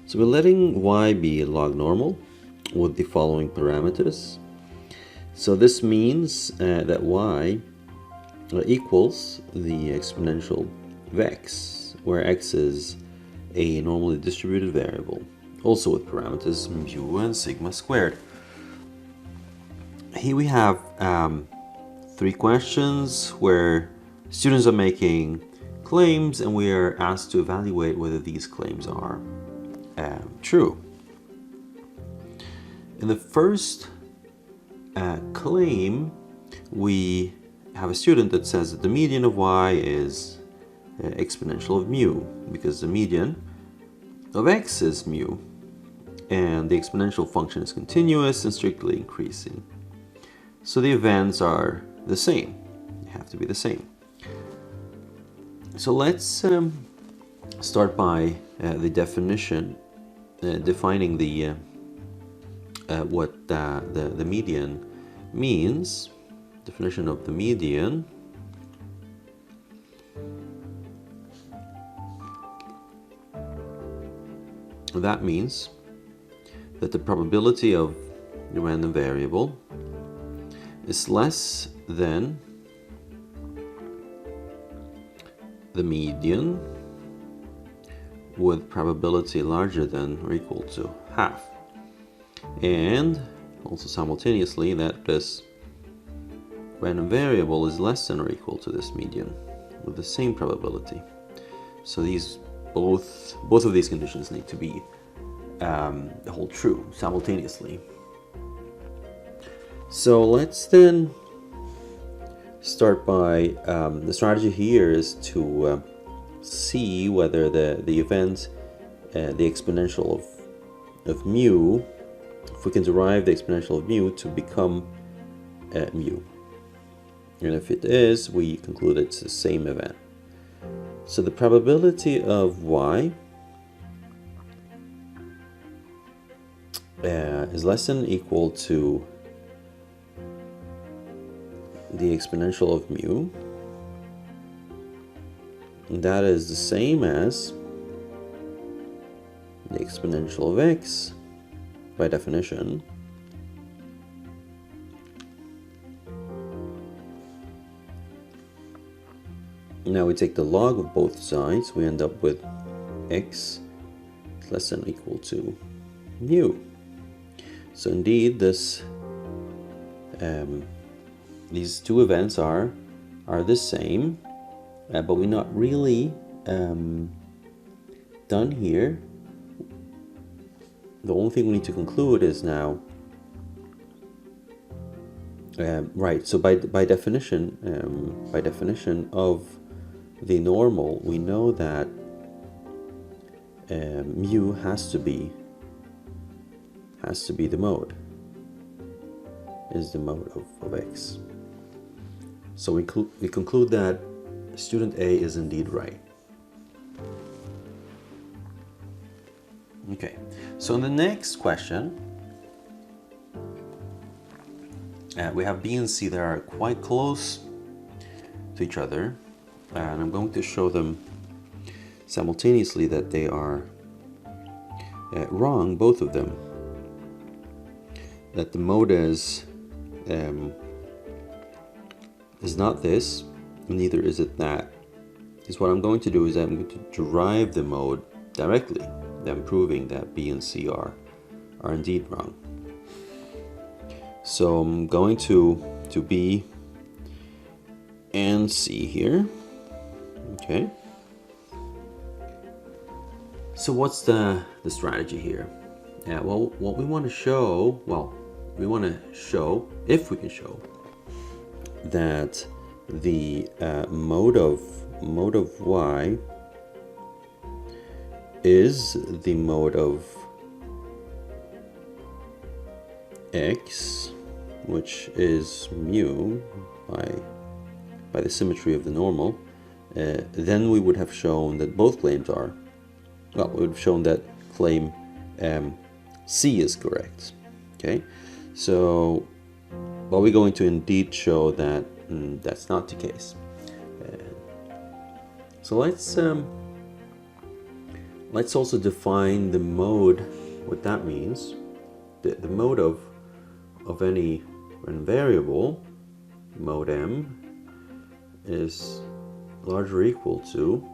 So we're letting y be log normal with the following parameters. So this means that y equals the exponential of x, where x is a normally distributed variable, also with parameters mu and sigma squared. Here we have 3 questions where students are making claims and we are asked to evaluate whether these claims are true. In the first claim, we have a student that says that the median of y is exponential of mu, because the median of x is mu, and the exponential function is continuous and strictly increasing. So the events are the same. They have to be the same. So let's start by the definition, defining the what the median means. Definition of the median. That means that the probability of the random variable is less than the median with probability larger than or equal to half, and also simultaneously that this random variable is less than or equal to this median with the same probability. So these both of these conditions need to be hold true simultaneously. So let's then start by the strategy here is to see whether the event, the exponential of mu, if we can derive the exponential of mu to become mu. And if it is, we conclude it's the same event. So the probability of y is less than or equal to the exponential of mu, and that is the same as the exponential of x by definition. Now we take the log of both sides, we end up with x less than or equal to mu. So indeed this these two events are the same, but we're not really done here. The only thing we need to conclude is now right. So by definition of the normal, we know that mu has to be the mode, is the mode of x. So we conclude that student A is indeed right. Okay, so in the next question, we have B and C that are quite close to each other, and I'm going to show them simultaneously that they are wrong, both of them. That the mode is not this, and neither is it that. Is what I'm going to do is I'm going to derive the mode directly, then proving that B and C are indeed wrong. So I'm going to B and C here. Okay. So what's the strategy here? Well, what we want to show, if we can show that the mode of y is the mode of x, which is mu by the symmetry of the normal, then we would have shown that both claims are, well, we would have shown that claim C is correct. Okay, so we're going to indeed show that that's not the case. So let's Let's also define the mode, what that means. The mode of any random variable, mode m, is larger or equal to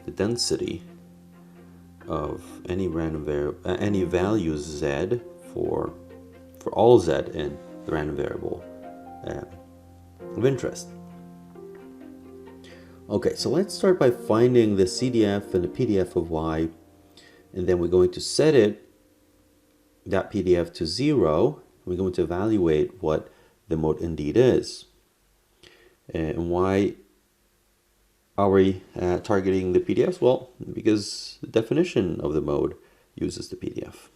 the density of any random variable, any value z for all z in the random variable of interest. Okay, so let's start by finding the CDF and the PDF of y, and then we're going to set that PDF to 0. We're going to evaluate what the mode indeed is. And why are we targeting the PDFs? Well, because the definition of the mode uses the PDF.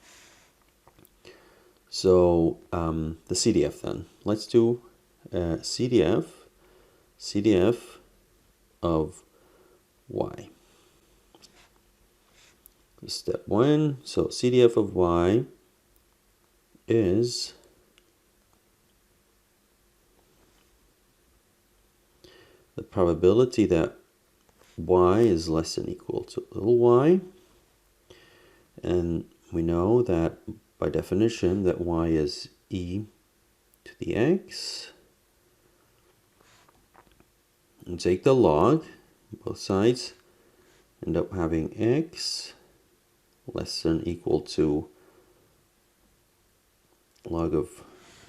So the CDF then. Let's do CDF of y. Step 1. So CDF of y is the probability that y is less than or equal to little y. And we know that by definition that y is e to the x. And take the log, both sides end up having x less than or equal to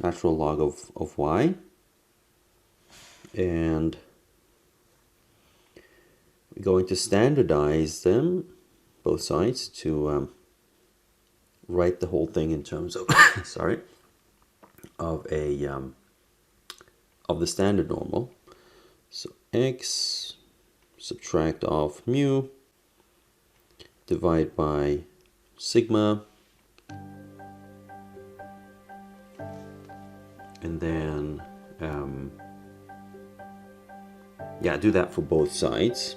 natural log of y. And we're going to standardize them, both sides, to write the whole thing in terms of sorry, of the standard normal. So x subtract off mu, divide by sigma, and then do that for both sides.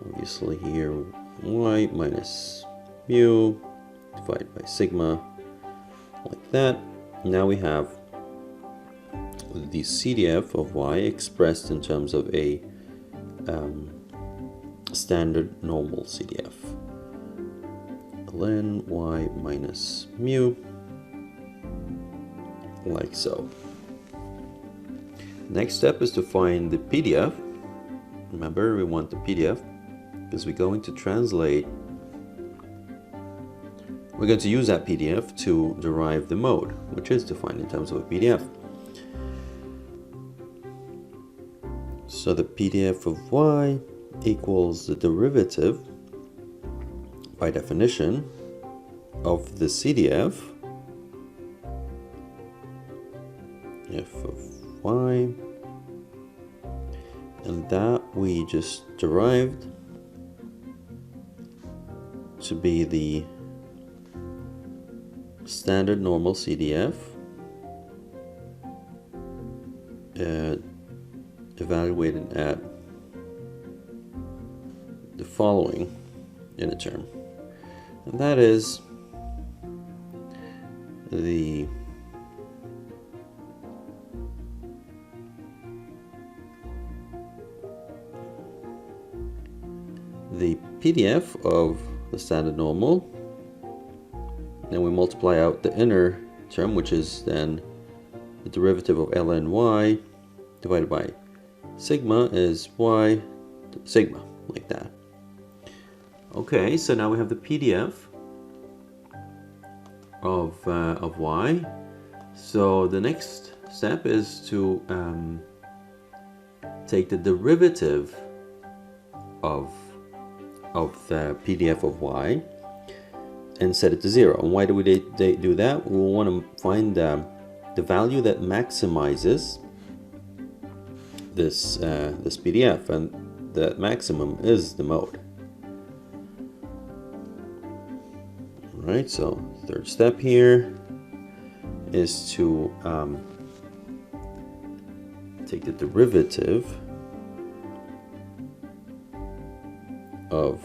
Obviously here y minus mu, divide by sigma, like that. Now we have the CDF of y expressed in terms of a standard normal CDF. Ln y minus mu, like so. Next step is to find the PDF. Remember, we want the PDF because we're going to translate. We're going to use that PDF to derive the mode, which is defined in terms of a PDF. So the PDF of y equals the derivative, by definition, of the CDF f of y, and that we just derived to be the standard normal CDF evaluated at the following in a term, and that is the PDF of the standard normal. Then we multiply out the inner term, which is then the derivative of ln y divided by sigma is y sigma, like that. Okay, so now we have the PDF of y. So the next step is to take the derivative of the PDF of y and set it to 0. And why do we do that? We want to find the value that maximizes this PDF, and the maximum is the mode. All right, so third step here is to take the derivative of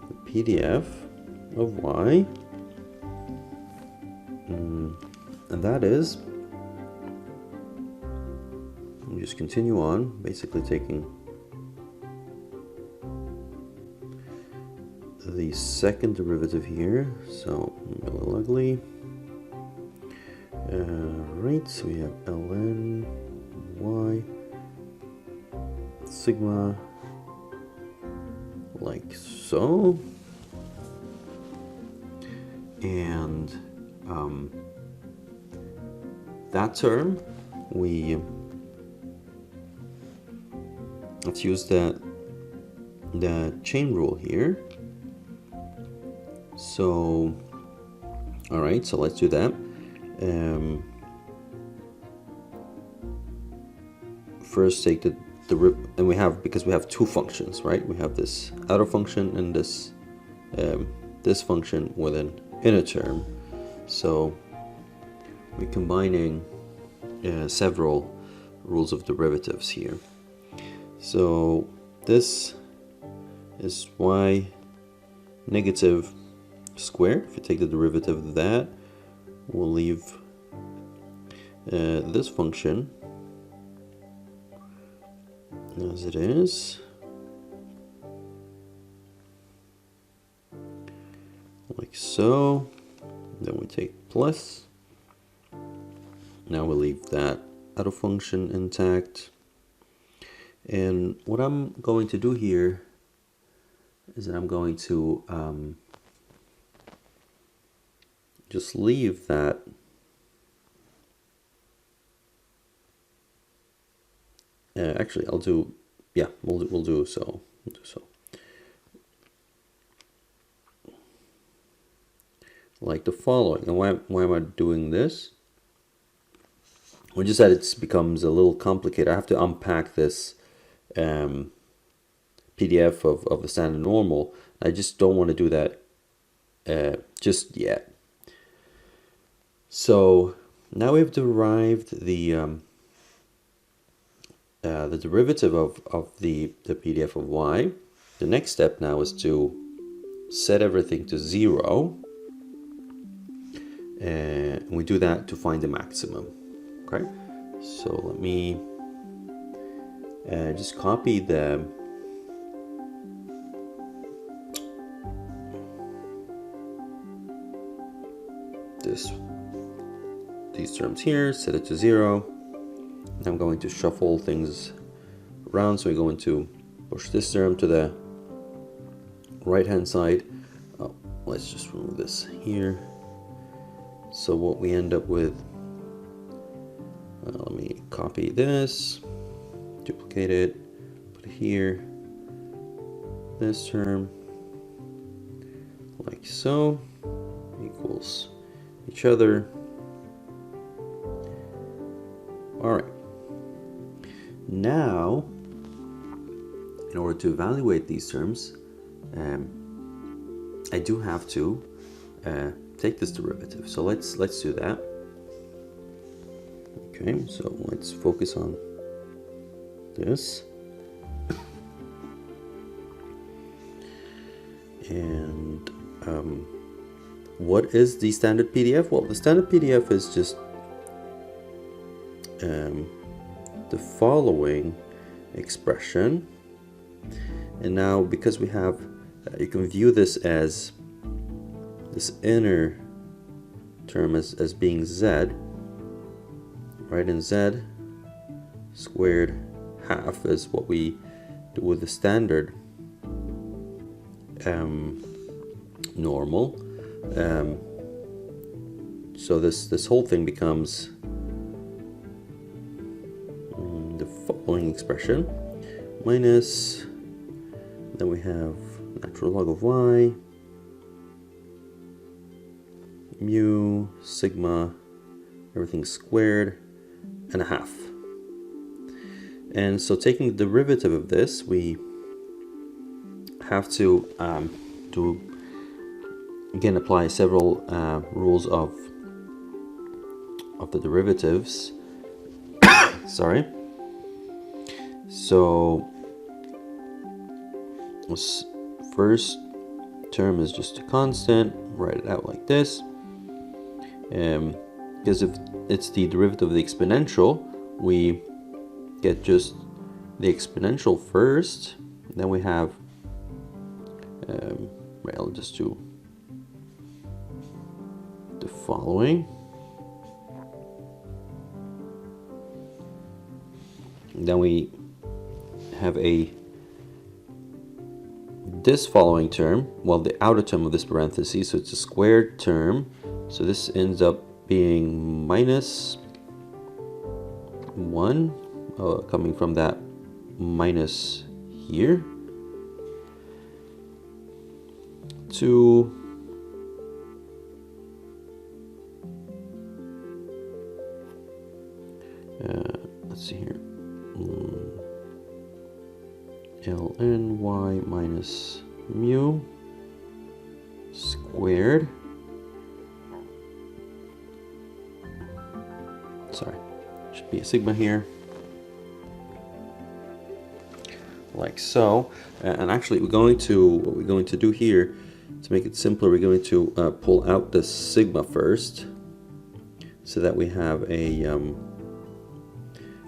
the PDF of y, and that is, we just continue on, basically taking the second derivative here, so a little ugly. Right, so we have ln y sigma like so, and that term, let's use the chain rule here. So, all right, so let's do that. First, take the and we have, because we have two functions, right? We have this outer function and this this function with an inner term. So we're combining several rules of derivatives here. So this is y negative squared. If you take the derivative of that, we'll leave this function as it is, like so. Then we take plus. Now we leave that outer function intact. And what I'm going to do here is that I'm going to just leave that actually I'll do, yeah, we'll do so. Like the following. And why am I doing this? We just said it becomes a little complicated. I have to unpack this PDF of the standard normal. I just don't want to do that just yet. So now we've derived the derivative of the PDF of y. The next step now is to set everything to 0. And we do that to find the maximum. Okay, so let me just copy these terms here, set it to 0. I'm going to shuffle things around, so we're going to push this term to the right hand side. Oh, let's just remove this here. So what we end up with, let me copy this, duplicate it, put it here, this term, like so, equals each other. All right. Now, in order to evaluate these terms, I do have to take this derivative. So let's do that. Okay, so let's focus on this. And what is the standard PDF? Well, the standard PDF is just the following expression. And now, because we have, you can view this as this inner term as being z, right? And z squared half is what we do with the standard normal. So this whole thing becomes the following expression minus, then we have natural log of y mu sigma everything squared and a half. And so taking the derivative of this, we have to again apply several rules of the derivatives. Sorry. So this first term is just a constant. Write it out like this. Because if it's the derivative of the exponential, we get just the exponential first, then we have Right, I'll just do the following. And then we have this following term, well, the outer term of this parenthesis, so it's a squared term. So this ends up being minus 1, coming from that minus here, to let's see here, ln y minus mu squared. Sorry, should be a sigma here, like so. And actually, what we're going to do here to make it simpler, we're going to pull out the sigma first, so that we have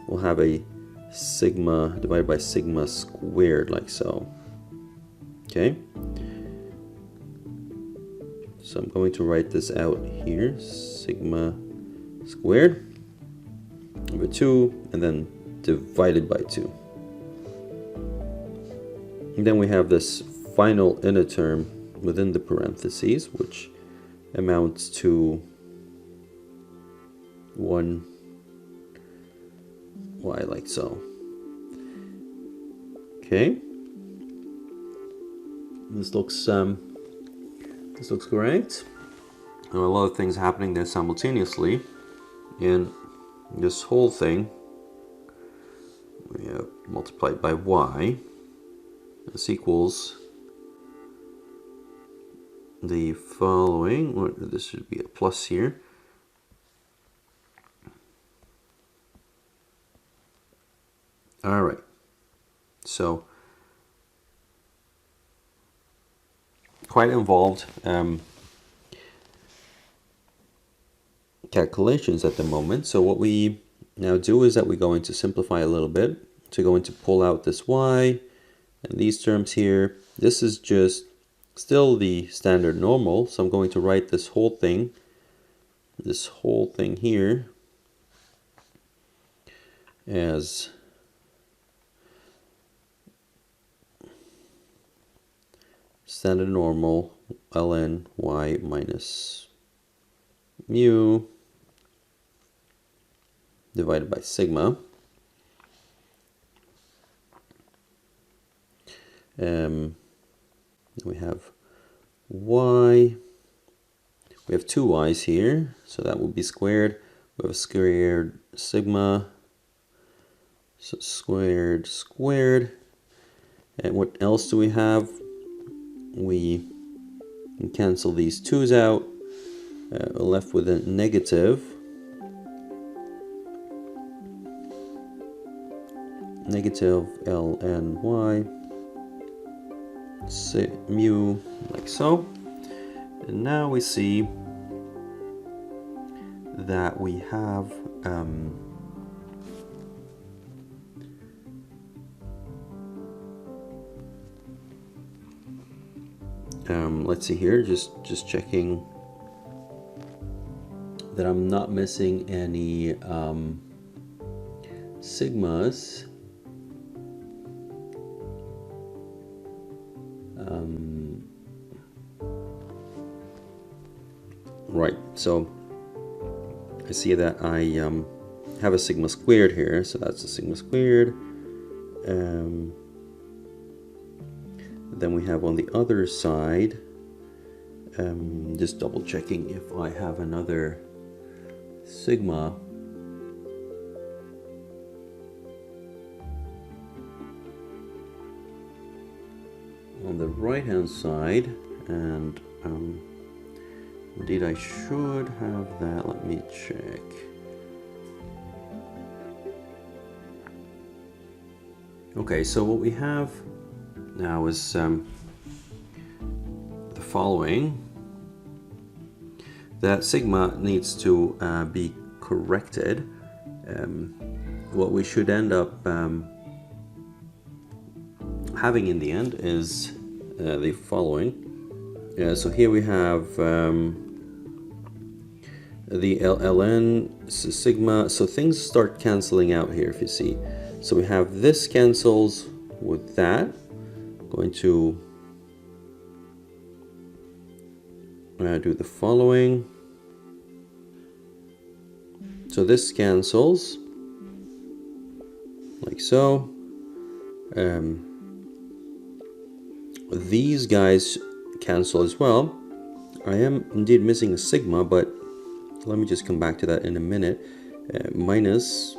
we'll have a sigma divided by sigma squared, like so. Okay, so I'm going to write this out here, sigma squared over 2, and then divided by 2. And then we have this final inner term within the parentheses, which amounts to 1y, like so. Okay, this looks correct. There are a lot of things happening there simultaneously, and this whole thing we have multiplied by y. This equals the following, or this should be a plus here. All right, so quite involved calculations at the moment. So what we now do is that we're going to simplify a little bit. So we're going to pull out this y and these terms here. This is just still the standard normal, so I'm going to write this whole thing here as standard normal ln y minus mu divided by sigma. We have y, we have two y's here, so that will be squared. We have a squared sigma, so squared squared. And what else do we have? We can cancel these 2's out. We're left with a negative ln y mu, like so. And now we see that we have let's see here, just checking that I'm not missing any sigmas. Right, so I see that I have a sigma squared here, so that's a sigma squared. Then we have on the other side, just double checking if I have another sigma. On the right hand side, and indeed I should have that. Let me check. Okay, so what we have now is the following. That sigma needs to be corrected. What we should end up having in the end is the following. So here we have the ln sigma. So things start canceling out here, if you see. So we have this cancels with that. Going to do the following. So this cancels like so. These guys cancel as well. I am indeed missing a sigma, but let me just come back to that in a minute. Minus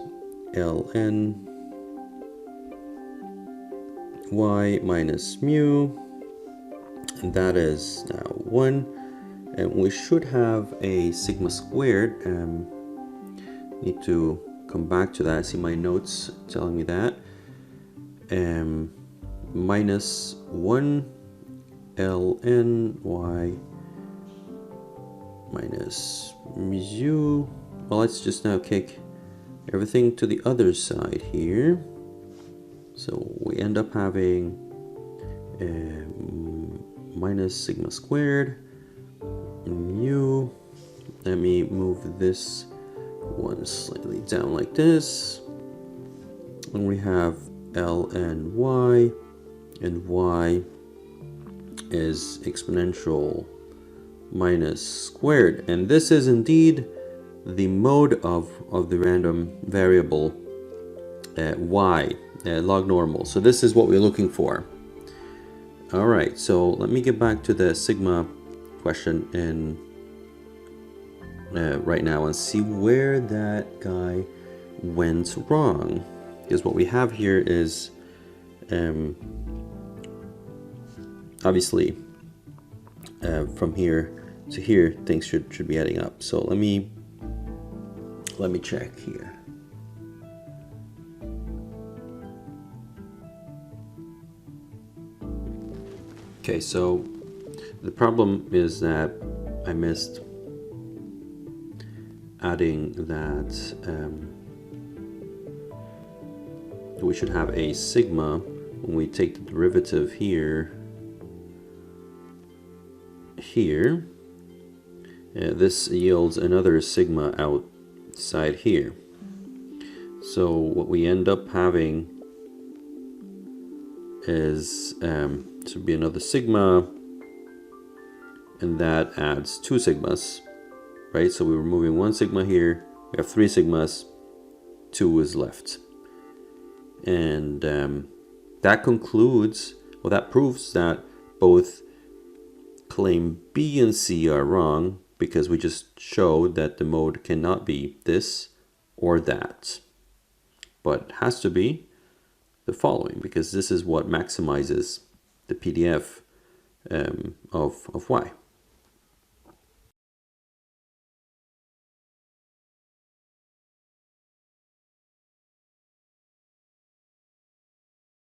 ln y minus mu, and that is now 1. And we should have a sigma squared. Need to come back to that. I see my notes telling me that. Minus 1 ln y minus mu. Well, let's just now kick everything to the other side here. So we end up having minus sigma squared mu. Let me move this one slightly down like this. And we have ln y, and y is exponential minus squared. And this is indeed the mode of the random variable y, log normal. So this is what we're looking for. All right, so let me get back to the sigma question in right now and see where that guy went wrong. Because what we have here is obviously from here to here things should be adding up. So let me check here. Okay, so the problem is that I missed adding that we should have a sigma when we take the derivative here. This yields another sigma outside here. So what we end up having is should be another sigma, and that adds 2 sigmas, right? So we're removing 1 sigma here. We have 3 sigmas, 2 is left. And that concludes, well, that proves that both claim B and C are wrong, because we just showed that the mode cannot be this or that, but has to be the following, because this is what maximizes the PDF of y.